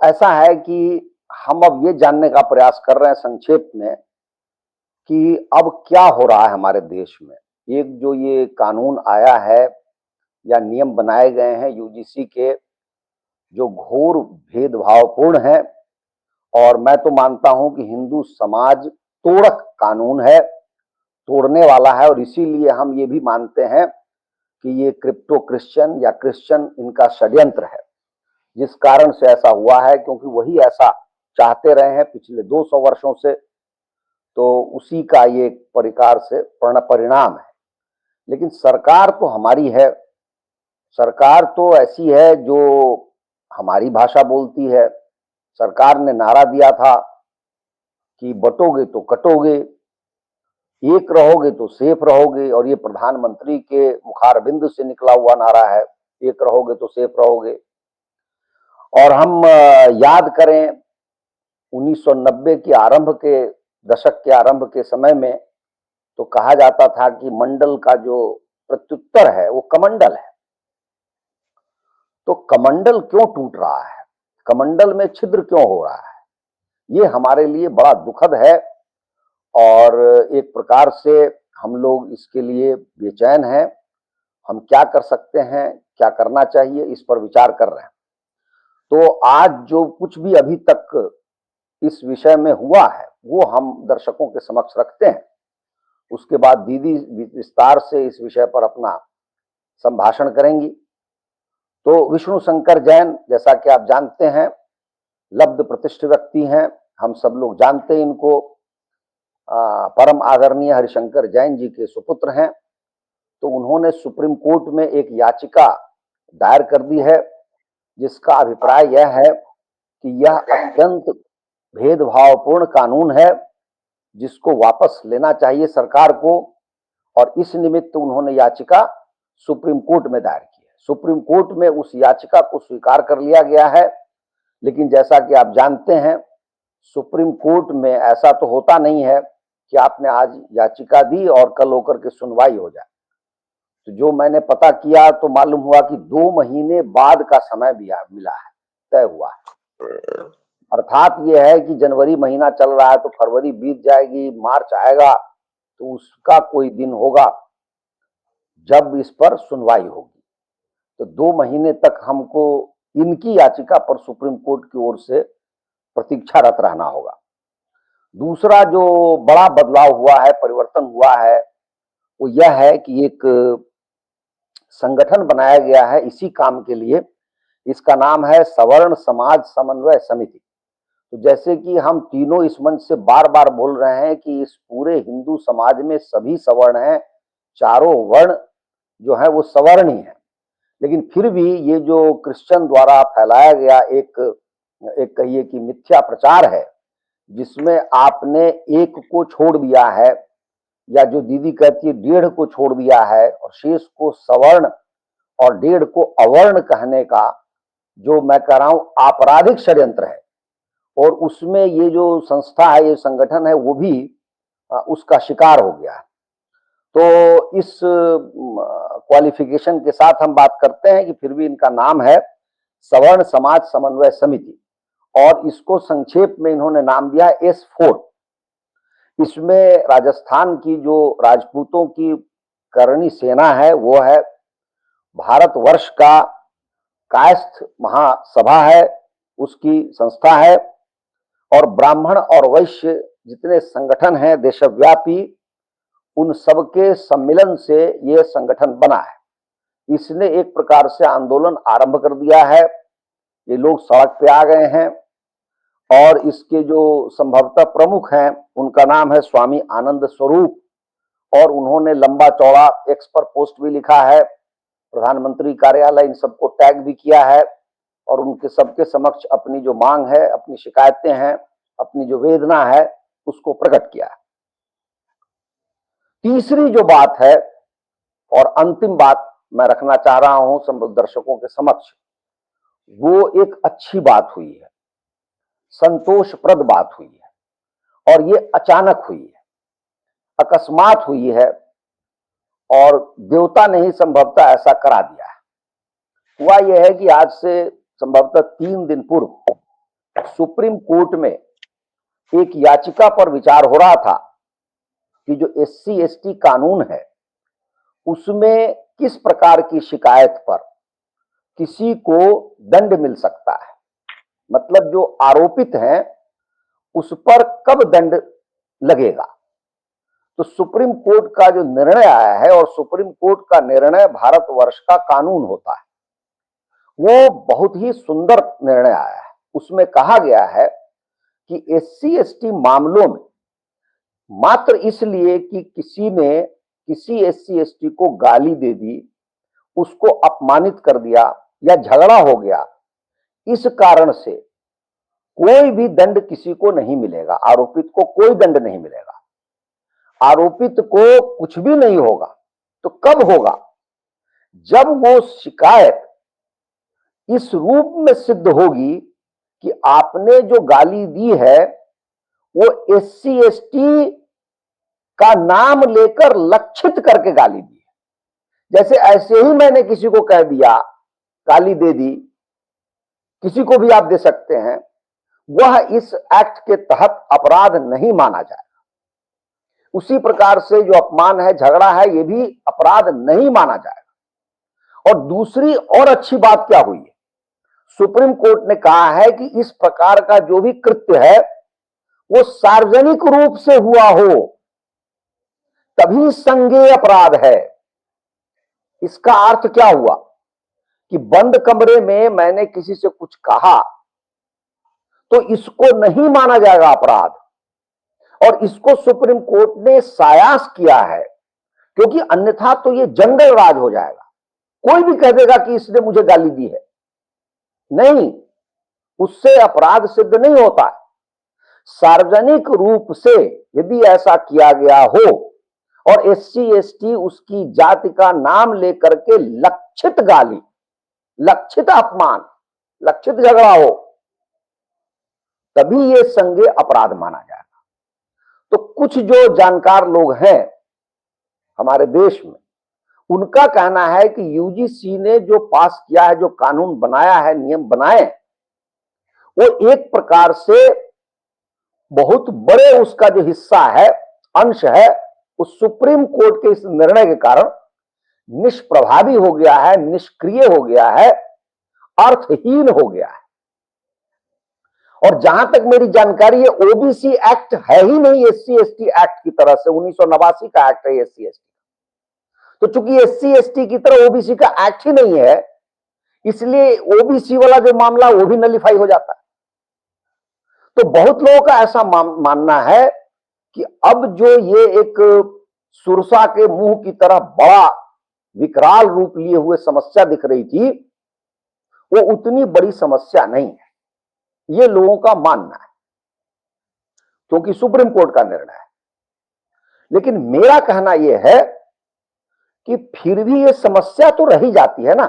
ऐसा है कि हम अब ये जानने का प्रयास कर रहे हैं संक्षेप में कि अब क्या हो रहा है हमारे देश में। एक जो ये कानून आया है या नियम बनाए गए हैं यूजीसी के, जो घोर भेदभावपूर्ण है, और मैं तो मानता हूं कि हिंदू समाज तोड़क कानून है, तोड़ने वाला है। और इसीलिए हम ये भी मानते हैं कि ये क्रिप्टो क्रिश्चियन या क्रिश्चियन इनका षड्यंत्र है, जिस कारण से ऐसा हुआ है, क्योंकि वही ऐसा चाहते रहे हैं पिछले 200 वर्षों से। तो उसी का ये एक प्रकार से परिणाम है। लेकिन सरकार तो हमारी है, सरकार तो ऐसी है जो हमारी भाषा बोलती है। सरकार ने नारा दिया था कि बटोगे तो कटोगे, एक रहोगे तो सेफ रहोगे, और ये प्रधानमंत्री के मुखारबिंद से निकला हुआ नारा है, एक रहोगे तो सेफ रहोगे। और हम याद करें 1990 के आरंभ के दशक के आरंभ के समय में तो कहा जाता था कि मंडल का जो प्रत्युत्तर है वो कमंडल है। तो कमंडल क्यों टूट रहा है, कमंडल में छिद्र क्यों हो रहा है, ये हमारे लिए बड़ा दुखद है। और एक प्रकार से हम लोग इसके लिए बेचैन हैं। हम क्या कर सकते हैं, क्या करना चाहिए, इस पर विचार कर रहे हैं। तो आज जो कुछ भी अभी तक इस विषय में हुआ है वो हम दर्शकों के समक्ष रखते हैं। उसके बाद दीदी विस्तार से इस विषय पर अपना संभाषण करेंगी। तो विष्णु शंकर जैन, जैसा कि आप जानते हैं, लब्ध प्रतिष्ठित व्यक्ति हैं, हम सब लोग जानते हैं इनको। परम आदरणीय हरिशंकर जैन जी के सुपुत्र हैं। तो उन्होंने सुप्रीम कोर्ट में एक याचिका दायर कर दी है, जिसका अभिप्राय यह है कि यह अत्यंत भेदभावपूर्ण कानून है, जिसको वापस लेना चाहिए सरकार को। और इस निमित्त उन्होंने याचिका सुप्रीम कोर्ट में दायर की है। सुप्रीम कोर्ट में उस याचिका को स्वीकार कर लिया गया है। लेकिन जैसा कि आप जानते हैं, सुप्रीम कोर्ट में ऐसा तो होता नहीं है कि आपने आज याचिका दी और कल होकर के सुनवाई हो जाए। तो जो मैंने पता किया तो मालूम हुआ कि 2 महीने बाद का समय भी मिला है, तय हुआ है। अर्थात यह है कि जनवरी महीना चल रहा है तो फरवरी बीत जाएगी, मार्च आएगा तो उसका कोई दिन होगा जब इस पर सुनवाई होगी। तो 2 महीने तक हमको इनकी याचिका पर सुप्रीम कोर्ट की ओर से प्रतीक्षारत रहना होगा। दूसरा जो बड़ा बदलाव हुआ है, परिवर्तन हुआ है, वो यह है कि एक संगठन बनाया गया है इसी काम के लिए। इसका नाम है सवर्ण समाज समन्वय समिति। तो जैसे कि हम तीनों इस मंच से बार बार बोल रहे हैं कि इस पूरे हिंदू समाज में सभी सवर्ण हैं, चारों वर्ण जो है वो सवर्णी है। लेकिन फिर भी ये जो क्रिश्चियन द्वारा फैलाया गया एक कहिए कि मिथ्या प्रचार है, जिसमें आपने एक को छोड़ दिया है, या जो दीदी कहती है 1.5 को छोड़ दिया है, और शेष को सवर्ण और 1.5 को अवर्ण कहने का जो मैं कह रहा हूं आपराधिक षड्यंत्र है। और उसमें ये जो संस्था है, ये संगठन है, वो भी उसका शिकार हो गया है। तो इस क्वालिफिकेशन के साथ हम बात करते हैं कि फिर भी इनका नाम है सवर्ण समाज समन्वय समिति, और इसको संक्षेप में इन्होंने नाम दिया है S4। इसमें राजस्थान की जो राजपूतों की करणी सेना है वो है, भारतवर्ष का कायस्थ महासभा है उसकी संस्था है, और ब्राह्मण और वैश्य जितने संगठन हैं देशव्यापी, उन सबके सम्मिलन से ये संगठन बना है। इसने एक प्रकार से आंदोलन आरंभ कर दिया है। ये लोग सड़क पे आ गए हैं, और इसके जो संभवतः प्रमुख हैं उनका नाम है स्वामी आनंद स्वरूप, और उन्होंने लंबा चौड़ा एक्स पर पोस्ट भी लिखा है, प्रधानमंत्री कार्यालय इन सबको टैग भी किया है, और उनके सबके समक्ष अपनी जो मांग है, अपनी शिकायतें हैं, अपनी जो वेदना है, उसको प्रकट किया है। तीसरी जो बात है और अंतिम बात मैं रखना चाह रहा हूं दर्शकों के समक्ष, वो एक अच्छी बात हुई है, संतोषप्रद बात हुई है, और ये अचानक हुई है, अकस्मात हुई है, और देवता ने ही संभवतः ऐसा करा दिया है। हुआ यह है कि आज से संभवतः 3 दिन पूर्व सुप्रीम कोर्ट में एक याचिका पर विचार हो रहा था कि जो एससी एसटी कानून है उसमें किस प्रकार की शिकायत पर किसी को दंड मिल सकता है, मतलब जो आरोपित हैं उस पर कब दंड लगेगा। तो सुप्रीम कोर्ट का जो निर्णय आया है, और सुप्रीम कोर्ट का निर्णय भारतवर्ष का कानून होता है, वो बहुत ही सुंदर निर्णय आया है। उसमें कहा गया है कि एससी एसटी मामलों में मात्र इसलिए कि किसी ने किसी एससी एसटी को गाली दे दी, उसको अपमानित कर दिया या झगड़ा हो गया, इस कारण से कोई भी दंड किसी को नहीं मिलेगा, आरोपित को कोई दंड नहीं मिलेगा, आरोपित को कुछ भी नहीं होगा। तो कब होगा? जब वो शिकायत इस रूप में सिद्ध होगी कि आपने जो गाली दी है वो एससी एसटी का नाम लेकर लक्षित करके गाली दी है। जैसे ऐसे ही मैंने किसी को कह दिया, गाली दे दी, किसी को भी आप दे सकते हैं, वह इस एक्ट के तहत अपराध नहीं माना जाएगा। उसी प्रकार से जो अपमान है, झगड़ा है, ये भी अपराध नहीं माना जाएगा। और दूसरी और अच्छी बात क्या हुई है, सुप्रीम कोर्ट ने कहा है कि इस प्रकार का जो भी कृत्य है वो सार्वजनिक रूप से हुआ हो तभी संज्ञेय अपराध है। इसका अर्थ क्या हुआ कि बंद कमरे में मैंने किसी से कुछ कहा तो इसको नहीं माना जाएगा अपराध, और इसको सुप्रीम कोर्ट ने सायास किया है, क्योंकि अन्यथा तो ये जंगल राज हो जाएगा। कोई भी कह देगा कि इसने मुझे गाली दी है, नहीं, उससे अपराध सिद्ध नहीं होता है। सार्वजनिक रूप से यदि ऐसा किया गया हो और एससी एसटी उसकी जाति का नाम लेकर के लक्षित गाली, लक्षित अपमान, लक्षित झगड़ा हो, तभी ये संज्ञेय अपराध माना जाएगा। तो कुछ जो जानकार लोग हैं हमारे देश में, उनका कहना है कि यूजीसी ने जो पास किया है, जो कानून बनाया है, नियम बनाए, वो एक प्रकार से बहुत बड़े उसका जो हिस्सा है, अंश है, उस सुप्रीम कोर्ट के इस निर्णय के कारण निष्प्रभावी हो गया है, निष्क्रिय हो गया है, अर्थहीन हो गया है। और जहां तक मेरी जानकारी है, ओबीसी एक्ट है ही नहीं एससी एसटी एक्ट की तरह से, 1989 का एक्ट है एससी एसटी। तो चूंकि एससी एसटी की तरह ओबीसी का एक्ट ही नहीं है, इसलिए ओबीसी वाला जो मामला वो भी नलिफाई हो जाता है। तो बहुत लोगों का ऐसा मानना है कि अब जो ये एक सुरसा के मुंह की तरह बड़ा विकराल रूप लिए हुए समस्या दिख रही थी, वो उतनी बड़ी समस्या नहीं है, ये लोगों का मानना है, क्योंकि सुप्रीम कोर्ट का निर्णय है। लेकिन मेरा कहना यह है कि फिर भी ये समस्या तो रही जाती है ना।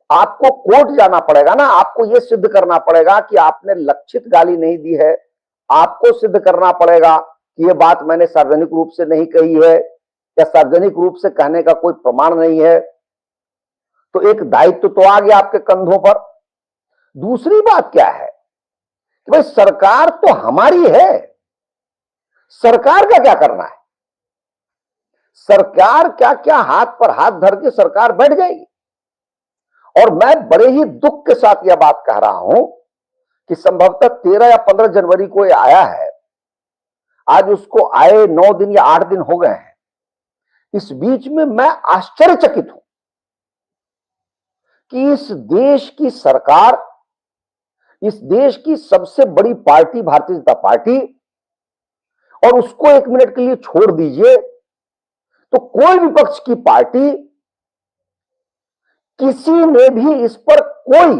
आपको कोर्ट जाना पड़ेगा ना, आपको यह सिद्ध करना पड़ेगा कि आपने लक्षित गाली नहीं दी है, आपको सिद्ध करना पड़ेगा कि यह बात मैंने सार्वजनिक रूप से नहीं कही है, या सार्वजनिक रूप से कहने का कोई प्रमाण नहीं है। तो एक दायित्व तो आ गया आपके कंधों पर। दूसरी बात क्या है कि भाई सरकार तो हमारी है, सरकार का क्या करना है? सरकार क्या क्या हाथ पर हाथ धर के सरकार बैठ जाएगी। और मैं बड़े ही दुख के साथ यह बात कह रहा हूं कि संभवतः 13 या 15 जनवरी को यह आया है, आज उसको आए 9 दिन या 8 दिन हो गए हैं। इस बीच में मैं आश्चर्यचकित हूं कि इस देश की सरकार, इस देश की सबसे बड़ी पार्टी भारतीय जनता पार्टी, और उसको एक मिनट के लिए छोड़ दीजिए तो कोई विपक्ष की पार्टी, किसी ने भी इस पर कोई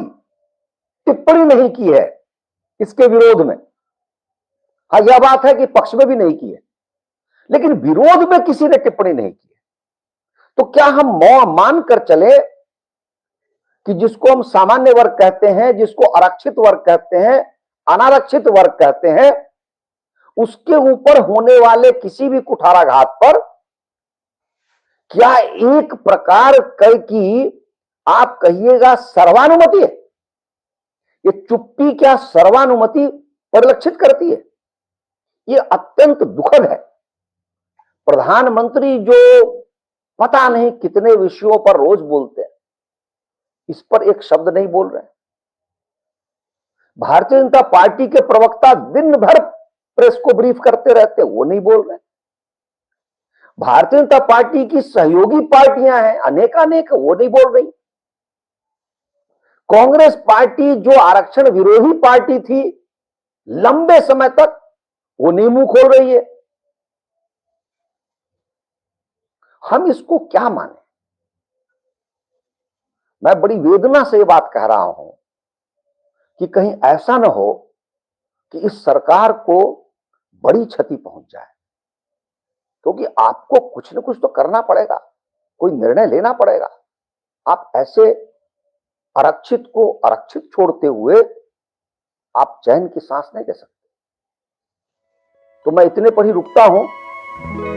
टिप्पणी नहीं की है इसके विरोध में। हाँ, यह बात है कि पक्ष में भी नहीं की है, लेकिन विरोध में किसी ने टिप्पणी नहीं की है। तो क्या हम मान कर चले कि जिसको हम सामान्य वर्ग कहते हैं, जिसको आरक्षित वर्ग कहते हैं, अनारक्षित वर्ग कहते हैं, उसके ऊपर होने वाले किसी भी कुठाराघात पर क्या एक प्रकार की आप कहिएगा सर्वानुमति है? ये चुप्पी क्या सर्वानुमति परिलक्षित करती है? ये अत्यंत दुखद है। प्रधानमंत्री जो पता नहीं कितने विषयों पर रोज बोलते हैं, इस पर एक शब्द नहीं बोल रहे। भारतीय जनता पार्टी के प्रवक्ता दिन भर प्रेस को ब्रीफ करते रहते हैं, वो नहीं बोल रहे। भारतीय जनता पार्टी की सहयोगी पार्टियां हैं अनेकानेक, वो नहीं बोल रही। कांग्रेस पार्टी जो आरक्षण विरोधी पार्टी थी लंबे समय तक, वो नहीं मुंह खोल रही है। हम इसको क्या माने? मैं बड़ी वेदना से ये बात कह रहा हूं कि कहीं ऐसा ना हो कि इस सरकार को बड़ी क्षति पहुंच जाए, क्योंकि आपको कुछ न कुछ तो करना पड़ेगा, कोई निर्णय लेना पड़ेगा। आप ऐसे आरक्षित को आरक्षित छोड़ते हुए आप चैन की सांस नहीं ले सकते। तो मैं इतने पर ही रुकता हूं।